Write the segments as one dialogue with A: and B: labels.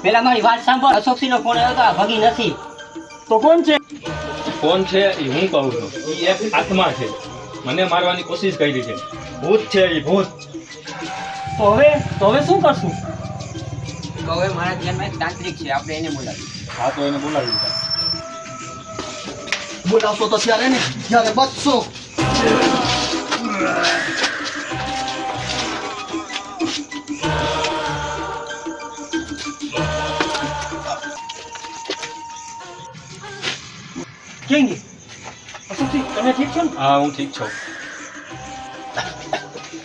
A: પેલા મારી વાત સાંભળ. અશોકસિંહનો ફોન આવ્યો તો આ ભગી નથી.
B: તો કોણ છે?
C: કોણ છે એ હું કહું છું. એ એક આત્મા છે, મને મારવાની કોશિશ કરી છે. ભૂત છે એ ભૂત.
B: તો હવે શું કરશું?
A: તો હવે મારા ધ્યાનમાં એક તાંત્રિક છે, આપણે એને બોલાવીએ.
C: હા તો એને બોલાવી દીધા.
D: બોલાવશો તો ત્યારે ને જ્યારે બચશો.
B: કેમ કે અશોકસિંહ તમે ઠીક છો ને?
C: હા હું ઠીક છું.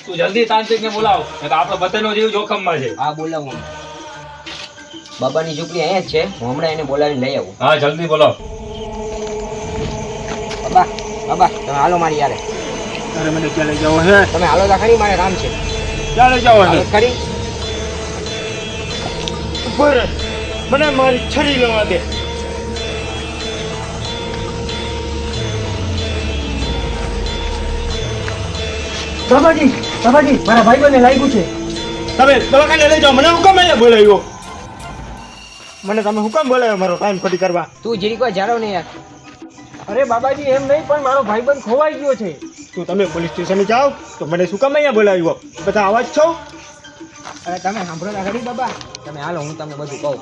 C: તું જલ્દી તાંત્રિકને બોલાવ, નહીં તો આપણો બધાનો જીવ જોખમમાં છે.
A: હા બોલાવું. બાબાની ઝૂંપડી અહીંયા જ છે, હું હમણાં એને બોલાવીને લઈ આવું.
C: હા જલ્દી બોલાવ.
A: બાબા તમે હાલો મારી યારે.
B: અરે મને ક્યાં લઈ જાઓ હે?
A: તમે હાલો તો ખરી, મારે કામ છે.
B: ક્યાં લઈ જાઓ
A: હાલો
B: હે?
A: ખરી.
B: ઉપર મને મારી છરી લેવા દે. બાબાજી મારા ભાઈબંધને લાગ્યું છે. તમે દવાખાને લઈ જાઓ. મને હુકમ અહીંયા બોલાવ્યો. મને તમે હુકમ બોલાવ્યો મારો ટાઈમ ખોટી કરવા.
A: તું જીરી કોઈ જાડો નહીં યાર.
B: અરે બાબાજી એમ નહીં, પણ મારો ભાઈબંધ ખોવાઈ ગયો છે. તો તમે પોલીસ સ્ટેશને જાઓ તો મને શું કામ અહીંયા બોલાવ્યો? બધા આવાજ છો?
A: અરે તમે સાંભળો તો ખરી બાબા. તમે હાલો, હું તમને બધું કહું.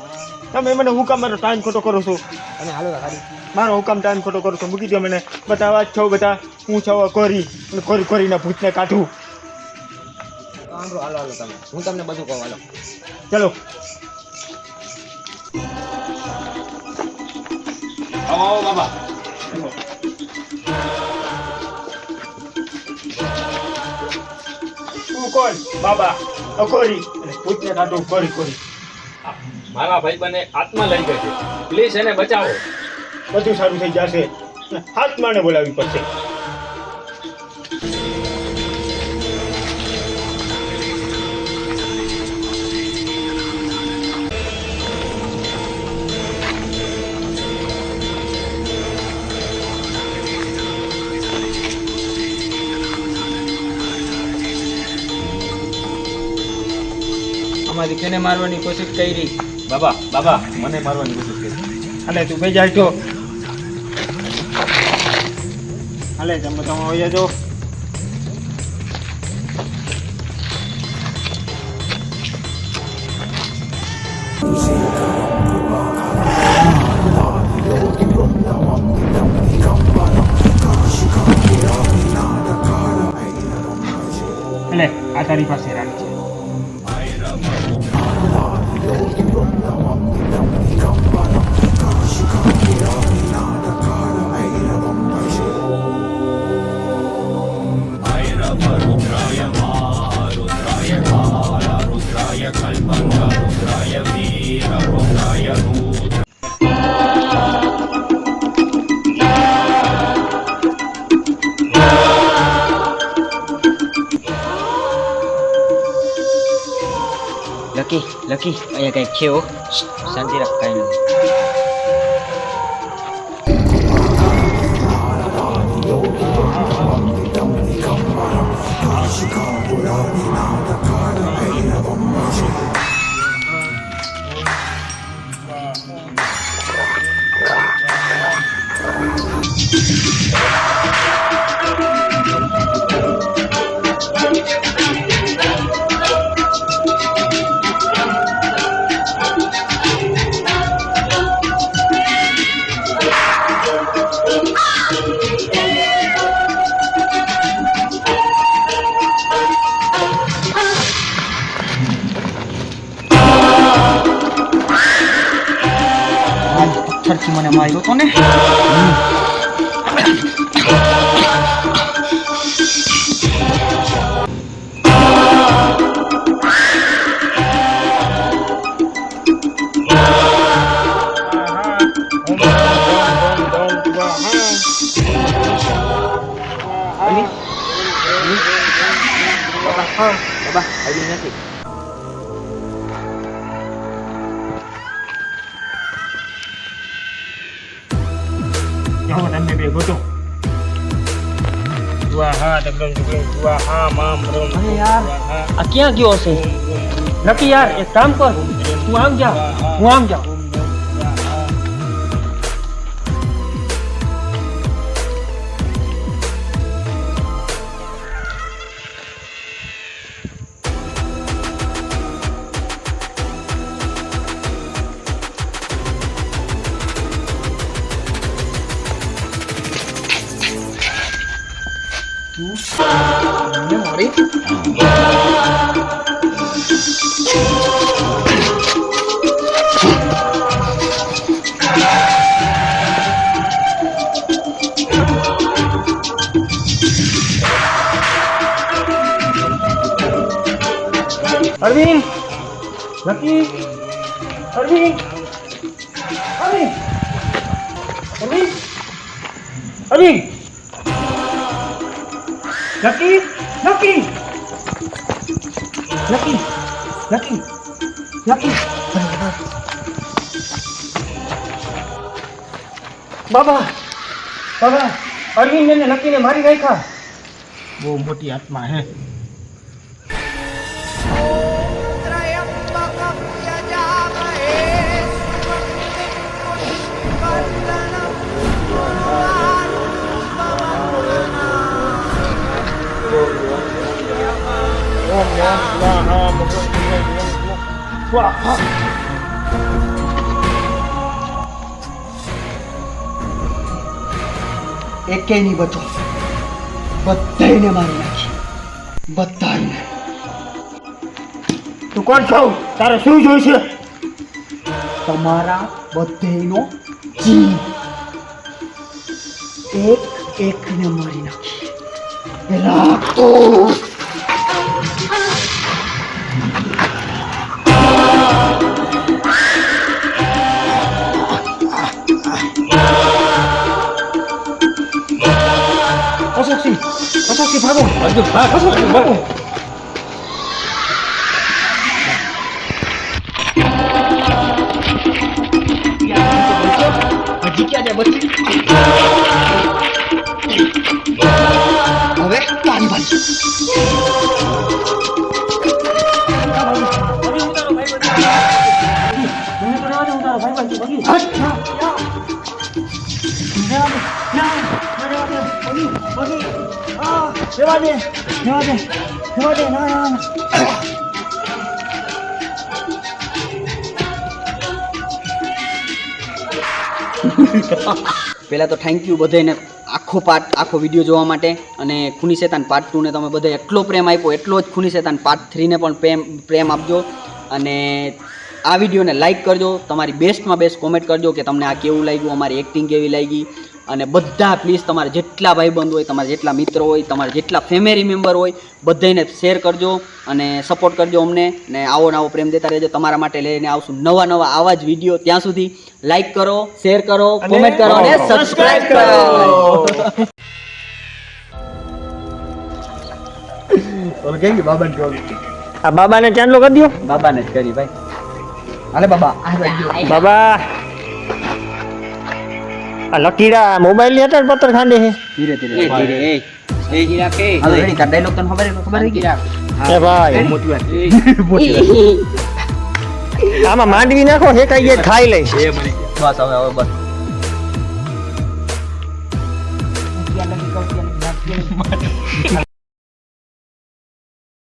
B: તમે મને હુકમ મારો ટાઈમ ખોટો કરો છો.
A: તમે હાલો તો ખરી.
B: મારો હુકમ ટાઈમ ખોટો કરો છો. મૂકી દો મને. બધા આવાજ છો બધા. હું છો કોરી અને કોરીના ભૂતને કાઢું.
A: સાંભળો, હાલો તમે, હું તમને બધું કહું. હાલો
B: ચલો.
C: આવો આવો બાબા.
B: તું કોણ? બાબા અકોરી અને ભૂતને કાઢું. કોરી
C: મારા ભાઈબંધને આત્મા લઈ ગઈ છે, પ્લીઝ એને બચાવો.
B: બધું સારું થઈ જશે. હાથ માને બોલાવી પડશે.
A: અમારી કેને મારવાની કોશિશ કરી.
C: બાબા મને મારવાની કોશિશ કરી.
B: અને તું કઈ જાય તો હાલે તમે હોય જો. એટલે આ તારી પાસે રાખ છે.
A: લકી અહીંયા કંઈક છે. હો શાંતિ રાખ, કાંઈ નથી. પથ્થરથી મને માર્યો તો ને. બાબા આવી નથી.
B: જાઓ તમે બે ગોતો. સ્વાહા દગડમ દગડમ સ્વાહા મામ બ્રહ્મ
A: અરે યાર,
B: સ્વાહા.
A: આ ક્યાં ગયો હશે?
B: નક્કી યાર એક કામ કર, તું આમ જા, હું આમ જાઉં. અરવિંદ, નક્કી, અરવિંદ, અરવિંદ, અરવિંદ, અરવિંદ, નક્કી, નક્કી, નક્કી, નક્કી, નક્કી. બાબા, બાબા, અરવિંદ ને નક્કીને મારી નાખ્યા. બહુ મોટી આત્મા હે.
D: એકેય નહીં બચો, બધાયને મારી નાખી, બધાયને.
B: તું કોણ છો? તારે શું જોઈશે?
D: તમારા બધાયનો જીવ એક એકને મારી નાખી. પેલા તો
B: અશોકસિંહ, અશોકસિંહ ભાગો, અશોકસિંહ ભાગો.
D: હજી ક્યાં જાય બચ્ચી? હવે તારી બાજુ.
E: પહેલાં તો થેન્ક યુ બધાને આખો વિડીયો જોવા માટે. અને ખૂની શેતાન પાર્ટ 2 ને તમે બધા એટલો પ્રેમ આપ્યો, એટલો જ ખૂની શેતાન પાર્ટ 3 ને પણ પ્રેમ આપજો. અને આ વિડીયોને લાઇક કરજો, તમારી બેસ્ટમાં બેસ્ટ કોમેન્ટ કરજો કે તમને આ કેવું લાગ્યું, અમારી એક્ટિંગ કેવી લાગી. અને બધા પ્લીઝ તમારા જેટલા ભાઈબંધ હોય, તમારા જેટલા મિત્રો હોય, તમારા જેટલા ફેમિલી મેમ્બર હોય, બધાને શેર કરજો અને સપોર્ટ કરજો અમને. ને આવો ને આવો પ્રેમ દેતા રહેજો. તમારા માટે લઈને આવશું નવા આવા જ વિડીયો. ત્યાં સુધી લાઈક કરો, શેર કરો, કોમેન્ટ કરો અને સબસ્ક્રાઇબ કરો.
B: ઓલ કેવી બાબાને કહો. આ બાબાને ચાંદલો કરી દો.
E: બાબાને જ કરી ભાઈ.
D: હાલે બાબા, આ બાજુ.
B: બાબા, આ લકીડા મોબાઈલ ની હતા પત્તર ખાંડે છે.
E: ધીરે ધીરે એ હીરા કે હવે રેડી કા ડાયલોગ તને ખબર છે કે
B: એ ભાઈ મોટી વાત. આમાં માંડવી નાખો, હેકાઈ ગયા ખાઈ લઈશ.
E: બસ હવે બસ